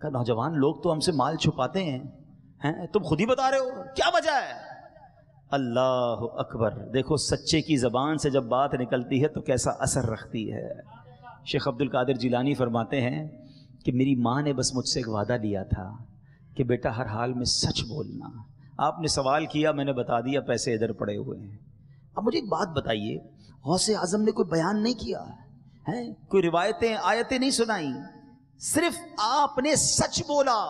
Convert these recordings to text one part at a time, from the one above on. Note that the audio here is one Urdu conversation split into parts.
کہا نوجوان لوگ تو ہم سے مال چھپاتے ہیں، تم خود ہی بتا رہے ہو، کیا وجہ ہے؟ اللہ اکبر، دیکھو سچے کی زبان سے جب بات نکلتی ہے تو کیسا اثر رکھتی ہے۔ شیخ عبد القادر جیلانی فرماتے ہیں کہ میری ماں نے بس مجھ سے ایک وعدہ لیا تھا کہ بیٹا ہر حال میں سچ بولنا۔ آپ نے سوال کیا، میں نے بتا دیا، پیسے ادھر پڑے ہوئے ہیں۔ اب مجھے ایک بات بتائیے، غوث اعظم نے کوئی بیان نہیں کیا ہے، کوئی روایتیں آیتیں نہیں سنائیں، صرف آپ نے سچ بولا۔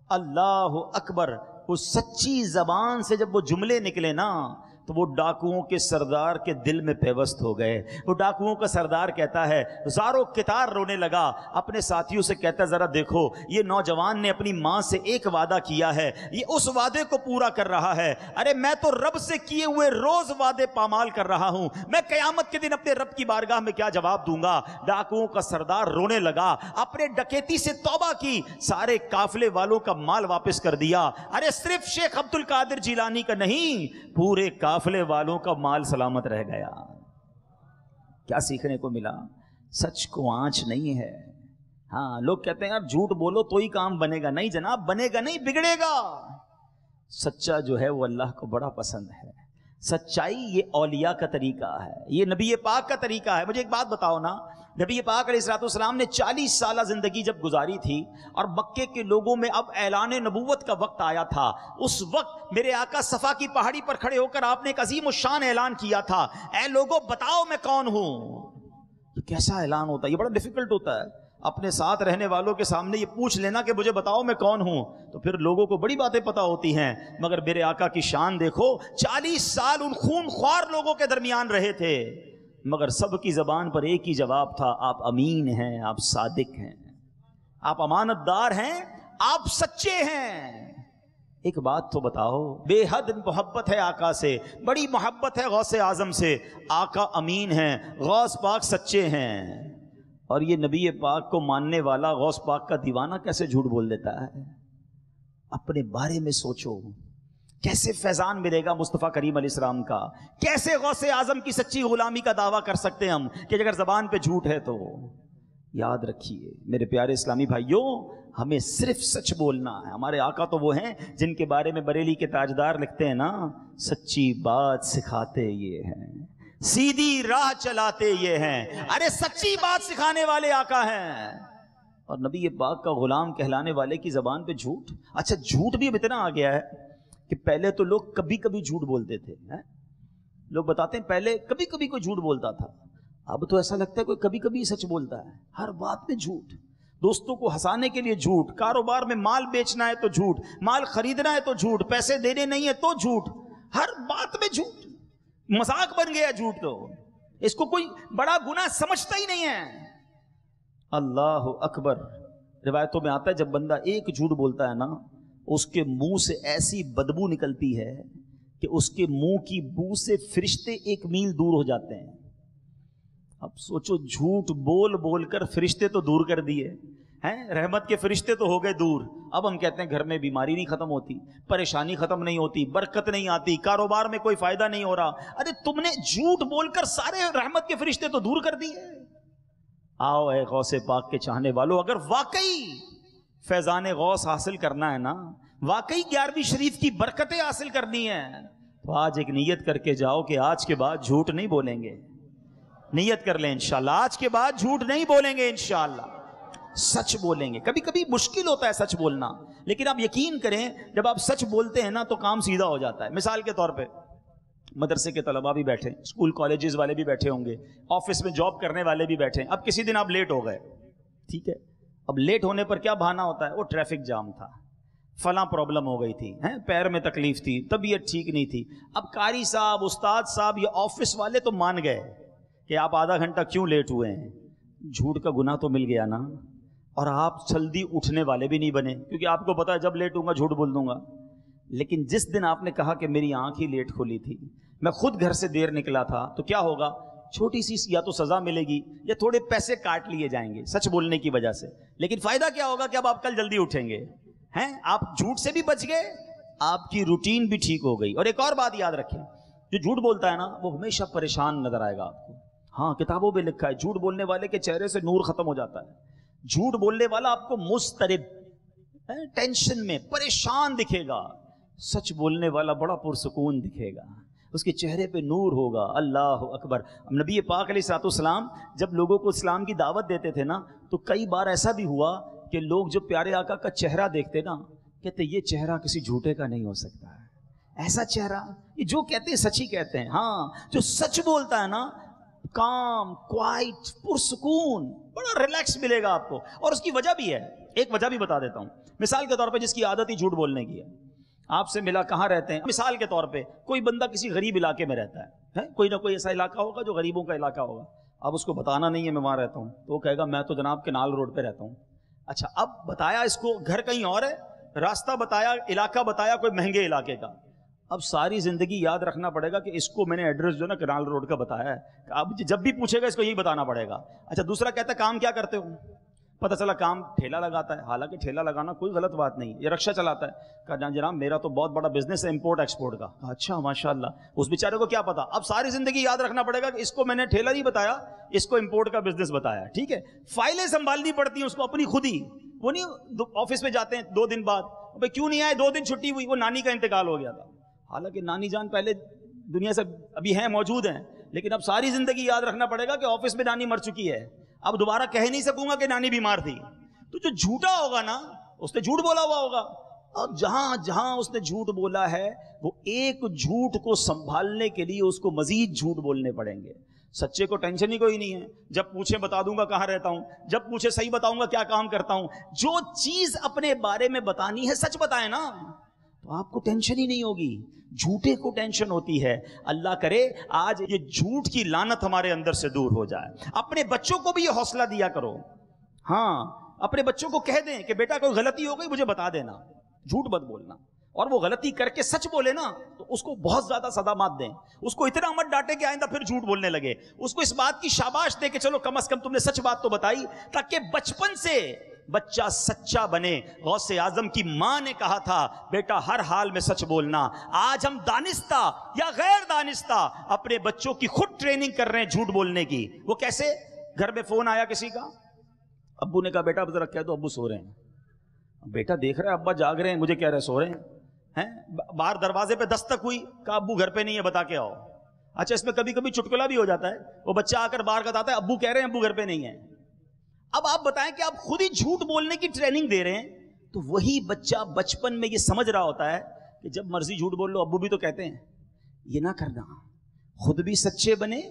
اللہ اکبر، وہ سچی زبان سے جب وہ جملے نکلے نا تو وہ ڈاکوؤں کے سردار کے دل میں پیوست ہو گئے۔ وہ ڈاکوؤں کا سردار کہتا ہے، زارو کتار رونے لگا، اپنے ساتھیوں سے کہتا ہے ذرا دیکھو یہ نوجوان نے اپنی ماں سے ایک وعدہ کیا ہے، یہ اس وعدے کو پورا کر رہا ہے، ارے میں تو رب سے کیے ہوئے روز وعدے پامال کر رہا ہوں، میں قیامت کے دن اپنے رب کی بارگاہ میں کیا جواب دوں گا؟ ڈاکوؤں کا سردار رونے لگا، اپنے ڈکیتی سے توبہ کی، سارے قافلے والوں کا مال واپس کر دیا۔ ارے صرف شیخ عبد القادر جیلانی کا نہیں، پورے قافلے والوں کا مال سلامت رہ گیا۔ کیا سیکھنے کو ملا؟ سچ کو آنچ نہیں ہے۔ ہاں لوگ کہتے ہیں یار جھوٹ بولو تو ہی کام بنے گا، نہیں جناب، بنے گا نہیں، بگڑے گا۔ سچا جو ہے وہ اللہ کو بڑا پسند ہے۔ سچائی یہ اولیاء کا طریقہ ہے، یہ نبی پاک کا طریقہ ہے۔ مجھے ایک بات بتاؤ نا، نبی پاک علیہ الصلوۃ والسلام نے 40 سالہ زندگی جب گزاری تھی اور مکے کے لوگوں میں اب اعلان نبوت کا وقت آیا تھا، اس وقت میرے آقا صفا کی پہاڑی پر کھڑے ہو کر آپ نے ایک عظیم الشان اعلان کیا تھا، اے لوگوں بتاؤ میں کون ہوں۔ یہ کیسا اعلان ہوتا ہے؟ یہ بڑا ڈیفیکلٹ ہوتا ہے، اپنے ساتھ رہنے والوں کے سامنے یہ پوچھ لینا کہ مجھے بتاؤ میں کون ہوں، تو پھر لوگوں کو بڑی باتیں پتہ ہوتی ہیں۔ مگر میرے آقا کی شان دیکھو، 40 سال ان خون خوار لوگوں کے درمیان رہے تھے، مگر سب کی زبان پر ایک ہی جواب تھا، آپ امین ہیں، آپ صادق ہیں، آپ امانت دار ہیں، آپ سچے ہیں۔ ایک بات تو بتاؤ، بے حد محبت ہے آقا سے، بڑی محبت ہے غوث اعظم سے، آقا امین ہیں، غوث پاک سچے ہیں، اور یہ نبی پاک کو ماننے والا غوث پاک کا دیوانہ کیسے جھوٹ بول دیتا ہے؟ اپنے بارے میں سوچو، کیسے فیضان ملے گا مصطفیٰ کریم علیہ السلام کا؟ کیسے غوث اعظم کی سچی غلامی کا دعویٰ کر سکتے ہم کہ اگر زبان پہ جھوٹ ہے تو؟ یاد رکھیے میرے پیارے اسلامی بھائیوں، ہمیں صرف سچ بولنا ہے۔ ہمارے آقا تو وہ ہیں جن کے بارے میں بریلی کے تاجدار لکھتے ہیں نا، سچی بات سکھاتے یہ ہیں، سیدھی راہ چلاتے یہ ہیں۔ ارے سچی بات سکھانے والے آقا ہیں، اور نبی پاک کا غلام کہلانے والے کی زبان پہ جھوٹ؟ اچھا جھوٹ بھی اب اتنا آ گیا ہے کہ پہلے تو لوگ کبھی کبھی جھوٹ بولتے تھے، لوگ بتاتے ہیں پہلے کبھی کبھی کوئی جھوٹ بولتا تھا، اب تو ایسا لگتا ہے کوئی کبھی کبھی سچ بولتا ہے، ہر بات میں جھوٹ، دوستوں کو ہنسانے کے لیے جھوٹ، کاروبار میں مال بیچنا ہے تو جھوٹ، مال خریدنا ہے تو جھوٹ، پیسے دینے نہیں ہے تو جھوٹ، ہر بات میں جھوٹ، مذاق بن گیا جھوٹ، تو اس کو کوئی بڑا گناہ سمجھتا ہی نہیں ہے۔ اللہ اکبر، روایتوں میں آتا ہے جب بندہ ایک جھوٹ بولتا ہے نا، اس کے منہ سے ایسی بدبو نکلتی ہے کہ اس کے منہ کی بو سے فرشتے 1 میل دور ہو جاتے ہیں۔ اب سوچو، جھوٹ بول بول کر فرشتے تو دور کر دیے ہیں، رحمت کے فرشتے تو ہو گئے دور، اب ہم کہتے ہیں گھر میں بیماری نہیں ختم ہوتی، پریشانی ختم نہیں ہوتی، برکت نہیں آتی، کاروبار میں کوئی فائدہ نہیں ہو رہا۔ ارے تم نے جھوٹ بول کر سارے رحمت کے فرشتے تو دور کر دیے۔ آؤ اے غوث پاک کے چاہنے والوں، اگر واقعی فیضان غوث حاصل کرنا ہے نا، واقعی 11ویں شریف کی برکتیں حاصل کرنی ہے، تو آج ایک نیت کر کے جاؤ کہ آج کے بعد جھوٹ نہیں بولیں گے۔ نیت کر لیں انشاءاللہ، آج کے بعد جھوٹ نہیں بولیں گے انشاءاللہ، سچ بولیں گے۔ کبھی کبھی مشکل ہوتا ہے سچ بولنا، لیکن آپ یقین کریں جب آپ سچ بولتے ہیں نا تو کام سیدھا ہو جاتا ہے۔ مثال کے طور پہ مدرسے کے طلباء بھی بیٹھے، اسکول کالجز والے بھی بیٹھے ہوں گے، آفس میں جاب کرنے والے بھی بیٹھے ہیں۔ اب کسی دن آپ لیٹ ہو گئے، ٹھیک ہے، اب لیٹ ہونے پر کیا بہانہ ہوتا ہے؟ وہ ٹریفک جام تھا، فلاں پرابلم ہو گئی تھی، پیر میں تکلیف تھی، طبیعت ٹھیک نہیں تھی۔ اب قاری صاحب، استاد صاحب یا آفس والے تو مان گئے کہ آپ آدھا گھنٹہ کیوں لیٹ ہوئے ہیں، جھوٹ کا گناہ تو مل گیا نا، اور آپ جلدی اٹھنے والے بھی نہیں بنے، کیونکہ آپ کو پتا ہے جب لیٹ ہوں گا جھوٹ بول دوں گا۔ لیکن جس دن آپ نے کہا کہ میری آنکھ ہی لیٹ کھلی تھی، میں خود گھر سے دیر نکلا تھا، تو کیا ہوگا؟ چھوٹی سی یا تو سزا ملے گی یا تھوڑے پیسے کاٹ لیے جائیں گے سچ بولنے کی وجہ سے، لیکن فائدہ کیا ہوگا کہ اب آپ کل جلدی اٹھیں گے، آپ جھوٹ سے بھی بچ گئے، آپ کی روٹین بھی ٹھیک ہو گئی۔ اور ایک اور بات یاد رکھیں، جو جھوٹ بولتا ہے نا وہ ہمیشہ پریشان نظر آئے گا آپ کو۔ ہاں کتابوں میں لکھا ہے جھوٹ بولنے والے کے چہرے سے نور ختم ہو جاتا ہے، جھوٹ بولنے والا آپ کو مضطرب، ٹینشن میں پریشان دکھے گا، سچ بولنے والا بڑا پرسکون دکھے گا، اس کے چہرے پہ نور ہوگا۔ اللہ اکبر۔ نبی پاک علیہ الصلوۃ والسلام جب لوگوں کو اسلام کی دعوت دیتے تھے نا، تو کئی بار ایسا بھی ہوا کہ لوگ جو پیارے آقا کا چہرہ دیکھتے نا، کہتے یہ چہرہ کسی جھوٹے کا نہیں ہو سکتا ہے، ایسا چہرہ، یہ جو کہتے ہیں سچ ہی کہتے ہیں۔ ہاں، جو سچ بولتا ہے نا، کام، کوائٹ، پرسکون، بڑا ریلیکس ملے گا آپ کو۔ اور اس کی وجہ بھی ہے، ایک وجہ بھی بتا دیتا ہوں۔ مثال کے طور پہ جس کی عادت ہی جھوٹ بولنے کی ہے، آپ سے ملا کہاں رہتے ہیں، مثال کے طور پہ کوئی بندہ کسی غریب علاقے میں رہتا ہے، کوئی نہ کوئی ایسا علاقہ ہوگا جو غریبوں کا علاقہ ہوگا، اب اس کو بتانا نہیں ہے میں وہاں رہتا ہوں، تو وہ کہے گا میں تو جناب کنال روڈ پہ رہتا ہوں۔ اچھا، اب بتایا اس کو گھر کہیں اور ہے، راستہ بتایا، علاقہ بتایا کوئی مہنگے علاقے کا، اب ساری زندگی یاد رکھنا پڑے گا کہ اس کو میں نے ایڈریس جو ہے نا کنال روڈ کا بتایا ہے، اب جب بھی پوچھے گا اس کو یہی بتانا پڑے گا۔ اچھا، دوسرا کہتا ہے کام کیا کرتے ہو، پتہ چلا کام ٹھیلا لگاتا ہے، حالانکہ ٹھیلا لگانا کوئی غلط بات نہیں، یہ رکشہ چلاتا ہے، کہا جناب میرا تو بہت بڑا بزنس ہے امپورٹ ایکسپورٹ کا۔ اچھا ماشاءاللہ، اس بیچارے کو کیا پتا، اب ساری زندگی یاد رکھنا پڑے گا کہ اس کو میں نے ٹھیلا نہیں بتایا، اس کو امپورٹ کا بزنس بتایا، ٹھیک ہے۔ فائلیں سنبھالنی پڑتی ہیں اس کو اپنی خود ہی، وہ نہیں آفس میں جاتے ہیں 2 دن بعد، بھائی کیوں نہیں آئے، 2 دن چھٹی ہوئی، وہ نانی کا انتقال ہو گیا تھا، حالانکہ نانی جان پہلے دنیا سے ابھی ہیں، موجود ہیں، لیکن اب ساری زندگی یاد رکھنا پڑے گا کہ آفس میں نانی مر چکی ہے، اب دوبارہ کہہ نہیں سکوں گا کہ نانی بیمار تھی۔ تو جو جھوٹا ہوگا نا، اس نے جھوٹ بولا ہوا ہوگا، اور جہاں جہاں اس نے جھوٹ بولا ہے، وہ ایک جھوٹ کو سنبھالنے کے لیے اس کو مزید جھوٹ بولنے پڑیں گے۔ سچے کو ٹینشن ہی کوئی نہیں ہے، جب پوچھے بتا دوں گا کہاں رہتا ہوں، جب پوچھے صحیح بتاؤں گا کیا کام کرتا ہوں، جو چیز اپنے بارے میں بتانی ہے سچ بتائیں نا، تو آپ کو ٹینشن ہی نہیں ہوگی۔ جھوٹے کو ٹینشن ہوتی ہے۔ اللہ کرے آج یہ جھوٹ کی لعنت ہمارے اندر سے دور ہو جائے۔ اپنے بچوں کو بھی یہ حوصلہ دیا کرو، ہاں، اپنے بچوں کو کہہ دیں کہ بیٹا کوئی غلطی ہو گئی مجھے بتا دینا، جھوٹ مت بولنا، اور وہ غلطی کر کے سچ بولے نا تو اس کو بہت زیادہ صدمات دیں، اس کو اتنا مت ڈانٹے کہ آئندہ پھر جھوٹ بولنے لگے، اس کو اس بات کی شاباش دے کہ چلو کم از کم تم نے سچ بات تو بتائی، تاکہ بچپن سے بچہ سچا بنے۔ غوث اعظم کی ماں نے کہا تھا بیٹا ہر حال میں سچ بولنا۔ آج ہم دانستہ یا غیر دانستہ اپنے بچوں کی خود ٹریننگ کر رہے ہیں جھوٹ بولنے کی۔ وہ کیسے؟ گھر میں فون آیا کسی کا، ابو نے کہا بیٹا ذرا کہہ دو ابو سو رہے ہیں، بیٹا دیکھ رہا ہے ابا جاگ رہے ہیں، مجھے کہہ رہے سو رہے ہیں، باہر دروازے پہ دستک ہوئی، کہا ابو گھر پہ نہیں ہے بتا کے آؤ۔ اچھا، اس میں کبھی کبھی چٹکلا بھی ہو جاتا ہے، وہ بچہ آ کر باہر بتاتا ہے ابو کہہ رہے ہیں ابو گھر پہ نہیں ہے۔ اب آپ بتائیں کہ آپ خود ہی جھوٹ بولنے کی ٹریننگ دے رہے ہیں، تو وہی بچہ بچپن میں یہ سمجھ رہا ہوتا ہے کہ جب مرضی جھوٹ بول لو، ابو بھی تو کہتے ہیں۔ یہ نہ کرنا، خود بھی سچے بنے،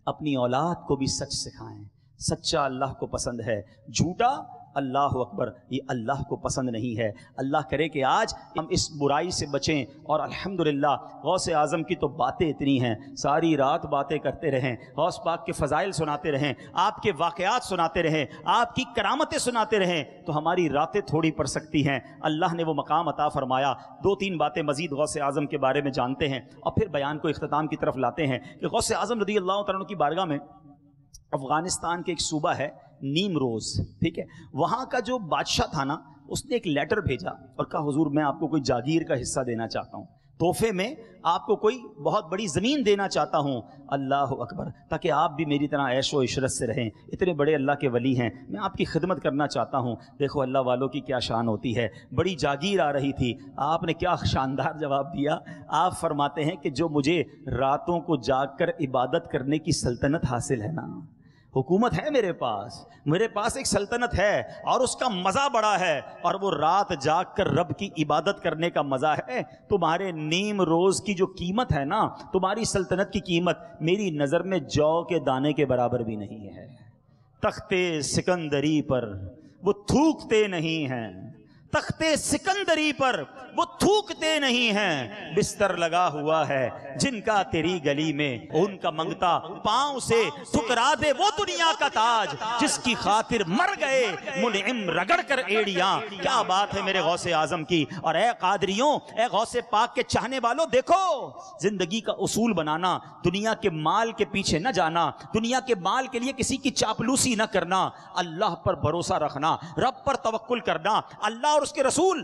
اپنی اولاد کو بھی سچ سکھائیں۔ سچا اللہ کو پسند ہے، جھوٹا اللہ اکبر یہ اللہ کو پسند نہیں ہے۔ اللہ کرے کہ آج ہم اس برائی سے بچیں، اور الحمدللہ غوث اعظم کی تو باتیں اتنی ہیں، ساری رات باتیں کرتے رہیں، غوث پاک کے فضائل سناتے رہیں، آپ کے واقعات سناتے رہیں، آپ کی کرامتیں سناتے رہیں، تو ہماری راتیں تھوڑی پڑ سکتی ہیں۔ اللہ نے وہ مقام عطا فرمایا۔ 2-3 باتیں مزید غوث اعظم کے بارے میں جانتے ہیں اور پھر بیان کو اختتام کی طرف لاتے ہیں کہ غوث اعظم رضی اللہ تعالیٰ عنہ کی بارگاہ میں افغانستان کے ایک صوبہ ہے نیمروز، ٹھیک ہے، وہاں کا جو بادشاہ تھا نا، اس نے ایک لیٹر بھیجا اور کہا حضور میں آپ کو کوئی جاگیر کا حصہ دینا چاہتا ہوں، تحفے میں آپ کو کوئی بہت بڑی زمین دینا چاہتا ہوں۔ اللہ اکبر، تاکہ آپ بھی میری طرح عیش و عشرت سے رہیں، اتنے بڑے اللہ کے ولی ہیں، میں آپ کی خدمت کرنا چاہتا ہوں۔ دیکھو اللہ والوں کی کیا شان ہوتی ہے، بڑی جاگیر آ رہی تھی، آپ نے کیا شاندار جواب دیا۔ آپ فرماتے ہیں کہ جو مجھے راتوں کو جاگ کر عبادت کرنے کی سلطنت حاصل ہے نا، حکومت ہے میرے پاس ایک سلطنت ہے، اور اس کا مزہ بڑا ہے، اور وہ رات جاگ کر رب کی عبادت کرنے کا مزہ ہے۔ تمہارے نیم روز کی جو قیمت ہے نا، تمہاری سلطنت کی قیمت میری نظر میں جو کے دانے کے برابر بھی نہیں ہے۔ تختے سکندری پر وہ تھوکتے نہیں ہیں، تختے سکندری پر وہ تھوکتے نہیں ہیں، بستر لگا ہوا ہے جن کا تیری گلی میں، ان کا منگتا پاؤں سے ٹھکرا دے وہ دنیا کا تاج، جس کی خاطر مر گئے منعم رگڑ کر ایڑیاں۔ کیا بات ہے میرے غوث اعظم کی۔ اور اے قادریوں، اے غوث پاک کے چاہنے والوں، دیکھو زندگی کا اصول بنانا، دنیا کے مال کے پیچھے نہ جانا، دنیا کے مال کے لیے کسی کی چاپلوسی نہ کرنا، اللہ پر بھروسہ رکھنا، رب پر توکل کرنا، اللہ اور اس کے رسول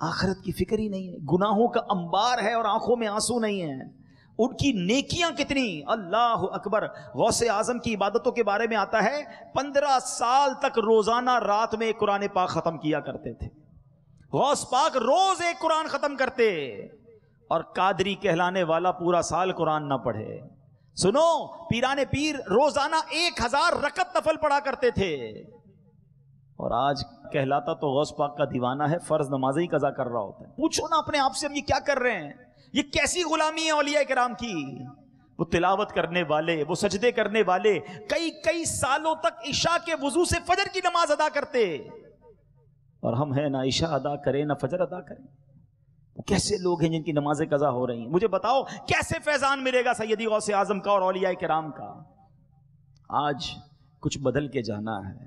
آخرت کی فکر ہی نہیں ہے، گناہوں کا انبار ہے اور آنکھوں میں آنسو نہیں ہیں. ان کی نیکیاں کتنی، اللہ اکبر. غوث اعظم کی عبادتوں کے بارے میں آتا ہے 15 سال تک روزانہ رات میں قرآن پاک ختم کیا کرتے تھے. غوث پاک روز ایک قرآن ختم کرتے، اور قادری کہلانے والا پورا سال قرآن نہ پڑھے. سنو، پیران پیر روزانہ 1000 رکعت نفل پڑھا کرتے تھے، اور آج کہلاتا تو غوث پاک کا دیوانہ ہے، فرض نمازیں ہی قضا کر رہا ہوتا ہے. پوچھو نا اپنے آپ سے، ہم یہ کیا کر رہے ہیں؟ یہ کیسی غلامی ہے اولیاء کرام کی؟ وہ تلاوت کرنے والے، وہ سجدے کرنے والے کئی سالوں تک عشاء کے وضو سے فجر کی نماز ادا کرتے، اور ہم ہیں نہ عشاء ادا کریں نہ فجر ادا کریں. وہ کیسے لوگ ہیں جن کی نمازیں قضا ہو رہی ہیں؟ مجھے بتاؤ کیسے فیضان ملے گا سیدی غوث اعظم کا اور اولیاء کرام کا؟ آج کچھ بدل کے جانا ہے،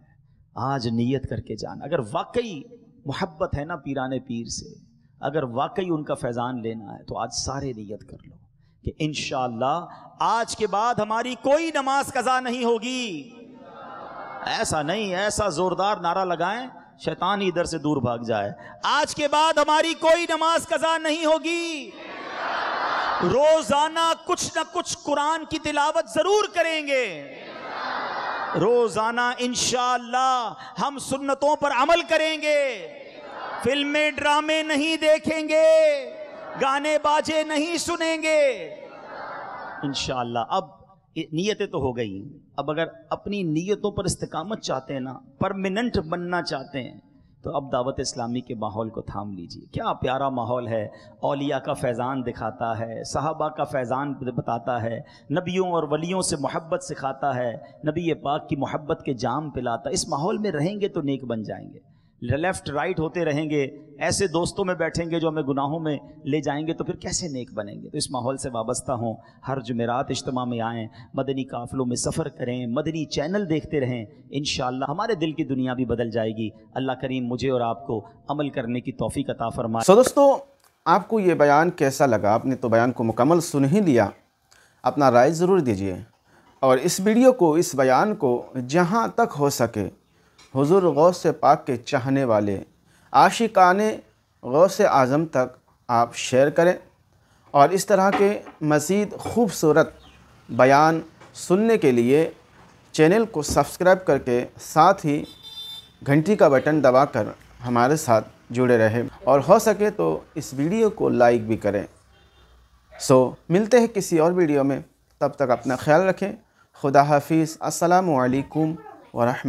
آج نیت کر کے جانا. اگر واقعی محبت ہے نا پیران پیر سے، اگر واقعی ان کا فیضان لینا ہے تو آج سارے نیت کر لو کہ انشاءاللہ آج کے بعد ہماری کوئی نماز قضا نہیں ہوگی. ایسا نہیں، ایسا زوردار نعرہ لگائیں شیطان ہی ادھر سے دور بھاگ جائے. آج کے بعد ہماری کوئی نماز قضا نہیں ہوگی، روزانہ کچھ نہ کچھ قرآن کی تلاوت ضرور کریں گے، روزانہ انشاءاللہ ہم سنتوں پر عمل کریں گے، فلمیں ڈرامے نہیں دیکھیں گے، گانے باجے نہیں سنیں گے انشاءاللہ. اب نیتیں تو ہو گئی، اب اگر اپنی نیتوں پر استقامت چاہتے ہیں نا، پرماننٹ بننا چاہتے ہیں، تو اب دعوت اسلامی کے ماحول کو تھام لیجئے. کیا پیارا ماحول ہے، اولیاء کا فیضان دکھاتا ہے، صحابہ کا فیضان بتاتا ہے، نبیوں اور ولیوں سے محبت سکھاتا ہے، نبی پاک کی محبت کے جام پلاتا ہے. اس ماحول میں رہیں گے تو نیک بن جائیں گے. لیفٹ رائٹ ہوتے رہیں گے، ایسے دوستوں میں بیٹھیں گے جو ہمیں گناہوں میں لے جائیں گے، تو پھر کیسے نیک بنیں گے؟ تو اس ماحول سے وابستہ ہوں، ہر جمعرات اجتماع میں آئیں، مدنی قافلوں میں سفر کریں، مدنی چینل دیکھتے رہیں، انشاءاللہ ہمارے دل کی دنیا بھی بدل جائے گی. اللہ کریم مجھے اور آپ کو عمل کرنے کی توفیق عطا فرمائے. سو دوستو، آپ کو یہ بیان کیسا لگا؟ آپ نے تو بیان کو مکمل سن ہی لیا، اپنا رائے ضرور دیجئے، اور اس ویڈیو کو، اس بیان کو جہاں تک ہو سکے حضور غوث پاک کے چاہنے والے عاشقان غوث اعظم تک آپ شیئر کریں، اور اس طرح کے مزید خوبصورت بیان سننے کے لیے چینل کو سبسکرائب کر کے ساتھ ہی گھنٹی کا بٹن دبا کر ہمارے ساتھ جڑے رہیں، اور ہو سکے تو اس ویڈیو کو لائک بھی کریں. سو ملتے ہیں کسی اور ویڈیو میں، تب تک اپنا خیال رکھیں. خدا حافظ. السلام علیکم ورحمۃ